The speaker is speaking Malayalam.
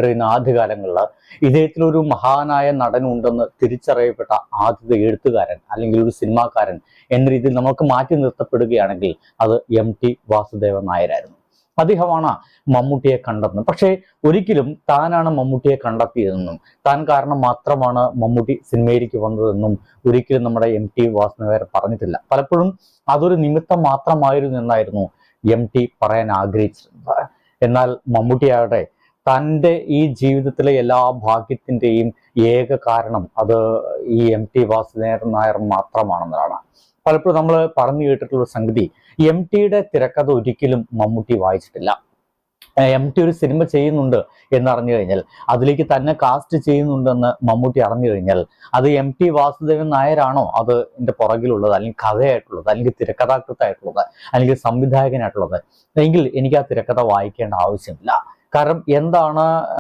കേട്ടറിയുന്ന ആദ്യകാലങ്ങളിൽ ഇദ്ദേഹത്തിലൊരു മഹാനായ നടനുണ്ടെന്ന് തിരിച്ചറിയപ്പെട്ട ആദ്യത്തെ എഴുത്തുകാരൻ അല്ലെങ്കിൽ ഒരു സിനിമാക്കാരൻ എന്ന രീതിയിൽ നമുക്ക് മാറ്റി നിർത്തപ്പെടുകയാണെങ്കിൽ അത് MT വാസുദേവൻ നായരായിരുന്നു. അദ്ദേഹമാണ് മമ്മൂട്ടിയെ കണ്ടെത്തുന്നത്. പക്ഷേ ഒരിക്കലും താനാണ് മമ്മൂട്ടിയെ കണ്ടെത്തിയതെന്നും താൻ കാരണം മാത്രമാണ് മമ്മൂട്ടി സിനിമയിലേക്ക് വന്നതെന്നും ഒരിക്കലും നമ്മുടെ MT വാസുദേവൻ പറഞ്ഞിട്ടില്ല. പലപ്പോഴും അതൊരു നിമിത്തം മാത്രമായിരുന്നു എന്നായിരുന്നു MT പറയാൻ ആഗ്രഹിച്ചിരുന്നത്. എന്നാൽ മമ്മൂട്ടിയാകട്ടെ തൻ്റെ ഈ ജീവിതത്തിലെ എല്ലാ ഭാഗ്യത്തിൻ്റെയും ഏക കാരണം അത് ഈ MT വാസുദേവൻ നായർ മാത്രമാണെന്നതാണ്. പലപ്പോഴും നമ്മൾ പറഞ്ഞു കേട്ടിട്ടുള്ള സംഗതി, MTയുടെ തിരക്കഥ ഒരിക്കലും മമ്മൂട്ടി വായിച്ചിട്ടില്ല. MT ഒരു സിനിമ ചെയ്യുന്നുണ്ട് എന്നറിഞ്ഞു കഴിഞ്ഞാൽ, അതിലേക്ക് തന്നെ കാസ്റ്റ് ചെയ്യുന്നുണ്ടെന്ന് മമ്മൂട്ടി അറിഞ്ഞു കഴിഞ്ഞാൽ, അത് MT വാസുദേവൻ നായരാണോ അത് എൻ്റെ പുറകിലുള്ളത്, അല്ലെങ്കിൽ കഥയായിട്ടുള്ളത്, അല്ലെങ്കിൽ തിരക്കഥാകൃത്തായിട്ടുള്ളത്, അല്ലെങ്കിൽ സംവിധായകനായിട്ടുള്ളത് എങ്കിൽ എനിക്ക് ആ തിരക്കഥ വായിക്കേണ്ട ആവശ്യമില്ല. കാരണം എന്താണ്